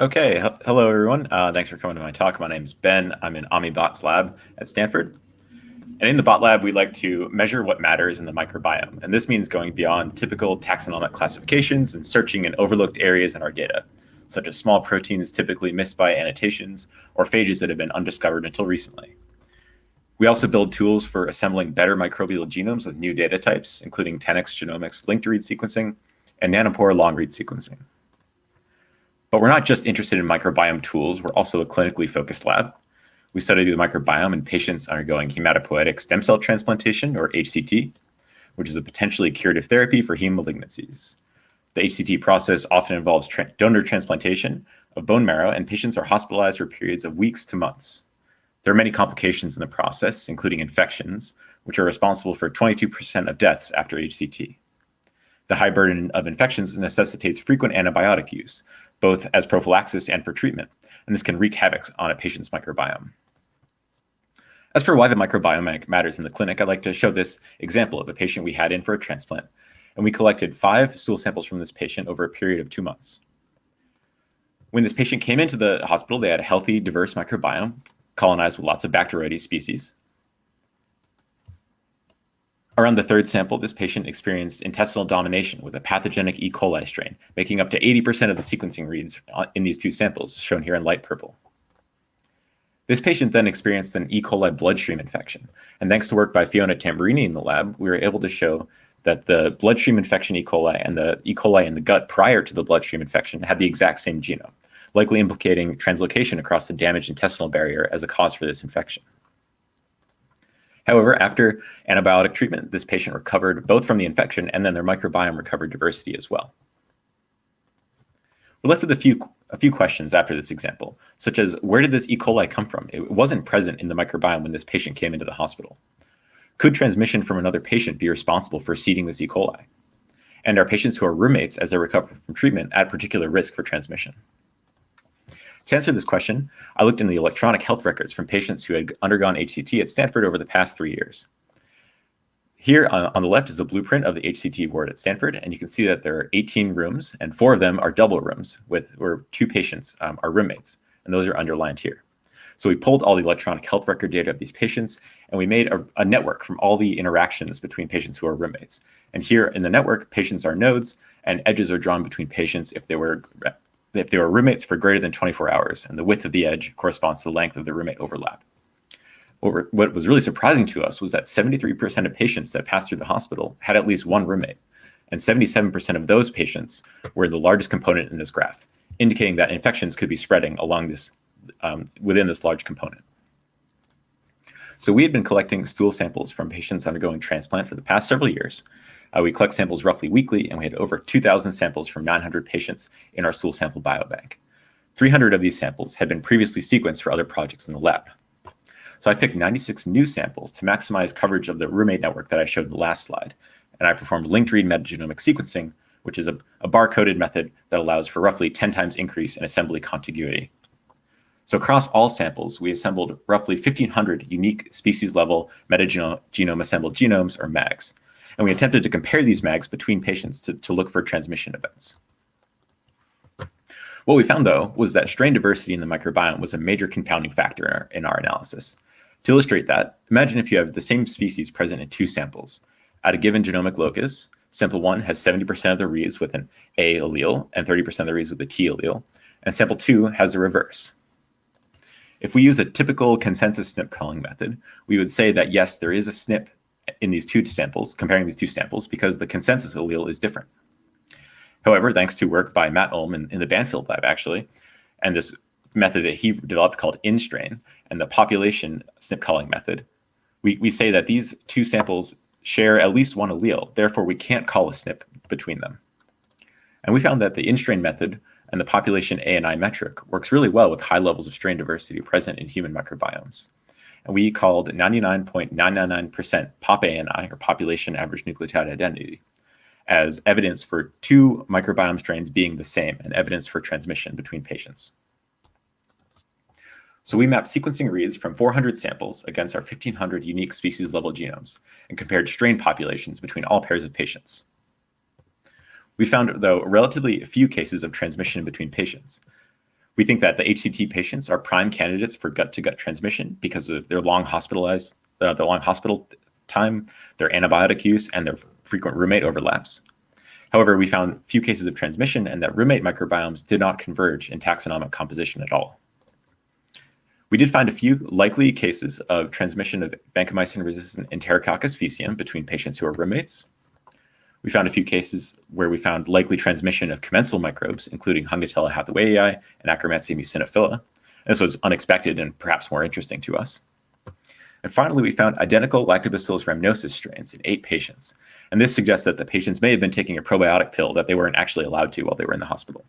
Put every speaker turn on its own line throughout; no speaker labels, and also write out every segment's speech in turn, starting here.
Okay, hello everyone. Thanks for coming to my talk. My name's Ben. I'm in AmiBot's lab at Stanford. And in the bot lab, we like to measure what matters in the microbiome. And this means going beyond typical taxonomic classifications and searching in overlooked areas in our data, such as small proteins typically missed by annotations or phages that have been undiscovered until recently. We also build tools for assembling better microbial genomes with new data types, including 10x genomics linked read sequencing and nanopore long read sequencing. But we're not just interested in microbiome tools, we're also a clinically focused lab. We study the microbiome in patients undergoing hematopoietic stem cell transplantation, or HCT, which is a potentially curative therapy for heme malignancies. The HCT process often involves donor transplantation of bone marrow, and patients are hospitalized for periods of weeks to months. There are many complications in the process, including infections, which are responsible for 22% of deaths after HCT. The high burden of infections necessitates frequent antibiotic use, both as prophylaxis and for treatment, and this can wreak havoc on a patient's microbiome. As for why the microbiome matters in the clinic, I'd like to show this example of a patient we had in for a transplant, and we collected 5 stool samples from this patient over a period of 2 months. When this patient came into the hospital, they had a healthy, diverse microbiome, colonized with lots of Bacteroides species. Around the 3rd sample, this patient experienced intestinal domination with a pathogenic E. coli strain, making up to 80% of the sequencing reads in these 2 samples, shown here in light purple. This patient then experienced an E. coli bloodstream infection, and thanks to work by Fiona Tamburini in the lab, we were able to show that the bloodstream infection E. coli and the E. coli in the gut prior to the bloodstream infection had the exact same genome, likely implicating translocation across the damaged intestinal barrier as a cause for this infection. However, after antibiotic treatment, this patient recovered both from the infection and then their microbiome recovered diversity as well. We're left with a few questions after this example, such as where did this E. coli come from? It wasn't present in the microbiome when this patient came into the hospital. Could transmission from another patient be responsible for seeding this E. coli? And are patients who are roommates as they recover from treatment at particular risk for transmission? To answer this question, I looked in the electronic health records from patients who had undergone HCT at Stanford over the past 3 years. Here on the left is a blueprint of the HCT ward at Stanford, and you can see that there are 18 rooms, and 4 of them are double rooms where 2 patients are roommates, and those are underlined here. So we pulled all the electronic health record data of these patients, and we made a network from all the interactions between patients who are roommates. And here in the network, patients are nodes, and edges are drawn between patients if they were roommates for greater than 24 hours, and the width of the edge corresponds to the length of the roommate overlap. What was really surprising to us was that 73% of patients that passed through the hospital had at least one roommate, and 77% of those patients were the largest component in this graph, indicating that infections could be spreading along this within this large component. So we had been collecting stool samples from patients undergoing transplant for the past several years. We collect samples roughly weekly, and we had over 2,000 samples from 900 patients in our stool sample biobank. 300 of these samples had been previously sequenced for other projects in the lab. So I picked 96 new samples to maximize coverage of the roommate network that I showed in the last slide, and I performed linked read metagenomic sequencing, which is a bar-coded method that allows for roughly 10 times increase in assembly contiguity. So across all samples, we assembled roughly 1,500 unique species-level metagenome assembled genomes, or MAGs. And we attempted to compare these MAGs between patients to look for transmission events. What we found, though, was that strain diversity in the microbiome was a major confounding factor in our analysis. To illustrate that, imagine if you have the same species present in 2 samples. At a given genomic locus, sample 1 has 70% of the reads with an A allele and 30% of the reads with a T allele, and sample 2 has the reverse. If we use a typical consensus SNP calling method, we would say that yes, there is a SNP in these 2 samples, comparing these 2 samples, because the consensus allele is different. However, thanks to work by Matt Ulm in the Banfield lab, actually, and this method that he developed called in-strain, and the population SNP calling method, we say that these 2 samples share at least one allele, therefore we can't call a SNP between them. And we found that the in-strain method and the population ANI metric works really well with high levels of strain diversity present in human microbiomes. And we called 99.999% POP-ANI, or population average nucleotide identity, as evidence for 2 microbiome strains being the same and evidence for transmission between patients. So we mapped sequencing reads from 400 samples against our 1,500 unique species-level genomes and compared strain populations between all pairs of patients. We found, though, relatively few cases of transmission between patients. We think that the HCT patients are prime candidates for gut-to-gut transmission because of their long hospitalized, the long hospital time, their antibiotic use, and their frequent roommate overlaps. However, we found few cases of transmission and that roommate microbiomes did not converge in taxonomic composition at all. We did find a few likely cases of transmission of vancomycin-resistant Enterococcus faecium between patients who are roommates. We found a few cases where we found likely transmission of commensal microbes, including Hungatella hatheway and Akkermansia mucinophila. This was unexpected and perhaps more interesting to us. And finally, we found identical Lactobacillus rhamnosus strains in 8 patients. And this suggests that the patients may have been taking a probiotic pill that they weren't actually allowed to while they were in the hospital.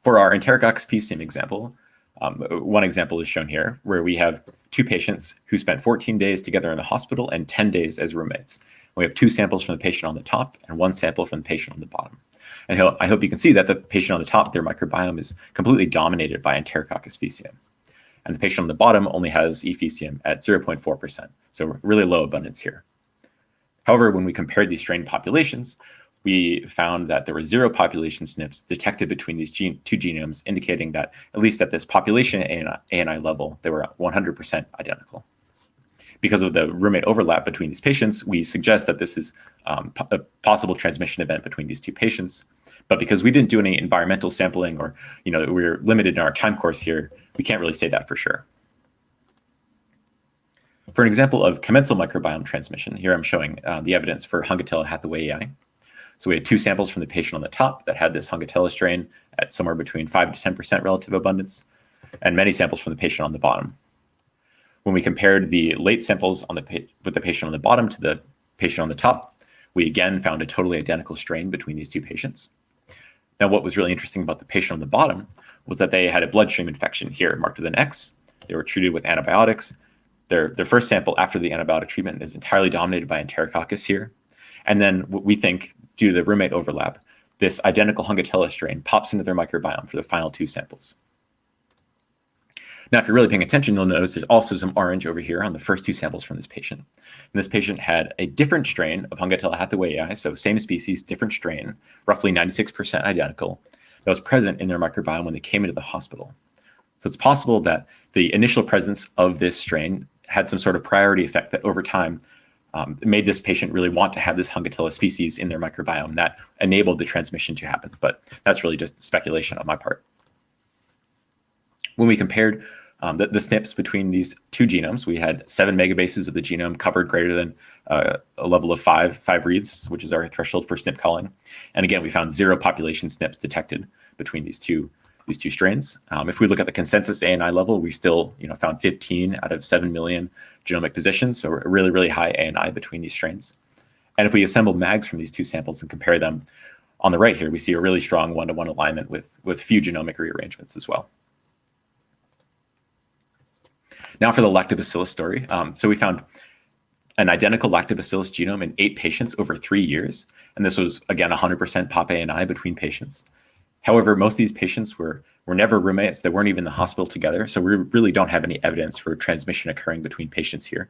For our Enterococcus faecium example, one example is shown here, where we have 2 patients who spent 14 days together in the hospital and 10 days as roommates. We have 2 samples from the patient on the top and 1 sample from the patient on the bottom. And I hope you can see that the patient on the top, their microbiome is completely dominated by Enterococcus faecium. And the patient on the bottom only has E. faecium at 0.4%, so really low abundance here. However, when we compared these strain populations, we found that there were 0 population SNPs detected between these 2 genomes, indicating that at least at this population ANI level, they were 100% identical. Because of the roommate overlap between these patients, we suggest that this is a possible transmission event between these 2 patients. But because we didn't do any environmental sampling, or we're limited in our time course here, we can't really say that for sure. For an example of commensal microbiome transmission, here I'm showing the evidence for Hungatella hatheway. So we had 2 samples from the patient on the top that had this Hungatella strain at somewhere between 5 to 10% relative abundance, and many samples from the patient on the bottom. When we compared the late samples with the patient on the bottom to the patient on the top, we again found a totally identical strain between these 2 patients. Now, what was really interesting about the patient on the bottom was that they had a bloodstream infection here marked with an X. They were treated with antibiotics. Their first sample after the antibiotic treatment is entirely dominated by Enterococcus here. And then we think, due to the roommate overlap, this identical Hungatella strain pops into their microbiome for the final 2 samples. Now, if you're really paying attention, you'll notice there's also some orange over here on the first 2 samples from this patient. And this patient had a different strain of Hungatella hatheway, so same species, different strain, roughly 96% identical, that was present in their microbiome when they came into the hospital. So it's possible that the initial presence of this strain had some sort of priority effect that over time made this patient really want to have this Hungatella species in their microbiome that enabled the transmission to happen. But that's really just speculation on my part. When we compared the SNPs between these 2 genomes, we had 7 megabases of the genome covered greater than a level of 5 reads, which is our threshold for SNP calling. And again, we found 0 population SNPs detected between these two strains. If we look at the consensus ANI level, we still found 15 out of 7 million genomic positions, so a really, really high ANI between these strains. And if we assemble MAGs from these 2 samples and compare them, on the right here, we see a really strong 1-to-1 alignment with few genomic rearrangements as well. Now for the Lactobacillus story. So we found an identical Lactobacillus genome in 8 patients over 3 years. And this was, again, 100% pop ANI between patients. However, most of these patients were never roommates. They weren't even in the hospital together. So we really don't have any evidence for transmission occurring between patients here.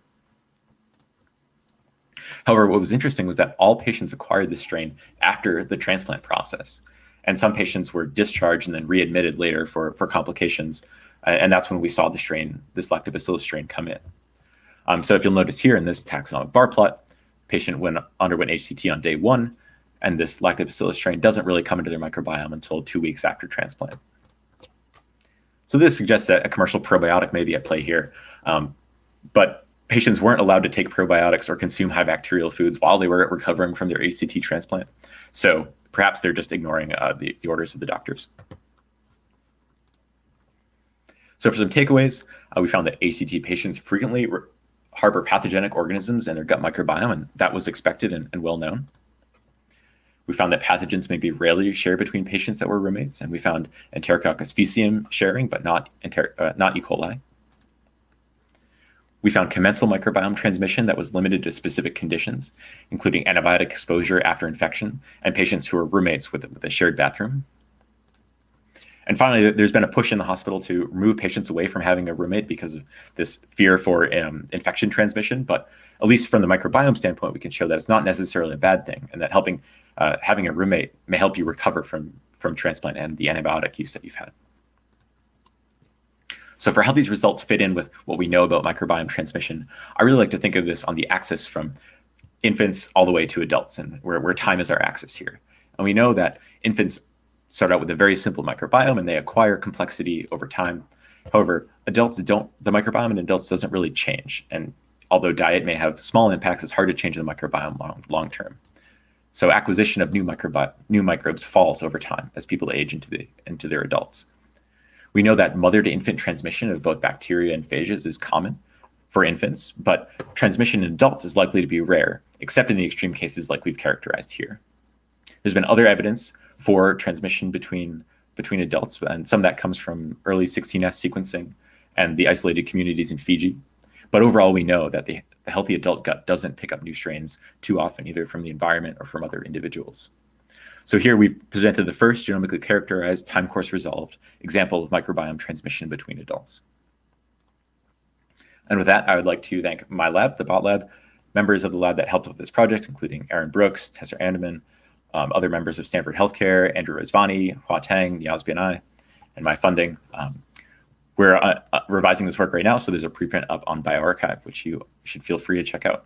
However, what was interesting was that all patients acquired this strain after the transplant process. And some patients were discharged and then readmitted later for complications. And that's when we saw the strain, this Lactobacillus strain, come in. So if you'll notice here in this taxonomic bar plot, patient underwent HCT on day 1, and this Lactobacillus strain doesn't really come into their microbiome until 2 weeks after transplant. So this suggests that a commercial probiotic may be at play here, but patients weren't allowed to take probiotics or consume high bacterial foods while they were recovering from their HCT transplant. So perhaps they're just ignoring the orders of the doctors. So for some takeaways, we found that HCT patients frequently harbor pathogenic organisms in their gut microbiome, and that was expected and well known. We found that pathogens may be rarely shared between patients that were roommates, and we found Enterococcus faecium sharing, but not E. coli. We found commensal microbiome transmission that was limited to specific conditions, including antibiotic exposure after infection and patients who were roommates with a shared bathroom. And finally, there's been a push in the hospital to remove patients away from having a roommate because of this fear for infection transmission. But at least from the microbiome standpoint, we can show that it's not necessarily a bad thing, and that having a roommate may help you recover from from transplant and the antibiotic use that you've had. So for how these results fit in with what we know about microbiome transmission, I really like to think of this on the axis from infants all the way to adults, and where time is our axis here. And we know that infants start out with a very simple microbiome and they acquire complexity over time. However, adults don't, the microbiome in adults doesn't really change. And although diet may have small impacts, it's hard to change the microbiome long term. So acquisition of new microbes falls over time as people age into their adults. We know that mother to infant transmission of both bacteria and phages is common for infants, but transmission in adults is likely to be rare, except in the extreme cases like we've characterized here. There's been other evidence for transmission between adults, and some of that comes from early 16S sequencing and the isolated communities in Fiji. But overall, we know that the healthy adult gut doesn't pick up new strains too often, either from the environment or from other individuals. So here we've presented the first genomically characterized, time course resolved example of microbiome transmission between adults. And with that, I would like to thank my lab, the Bot Lab, members of the lab that helped with this project, including Aaron Brooks, Tessa Andeman, other members of Stanford Healthcare, Andrew Rezvani, Hua Tang, Niaz Bianai, and my funding. We're revising this work right now, so there's a preprint up on bioRxiv, which you should feel free to check out.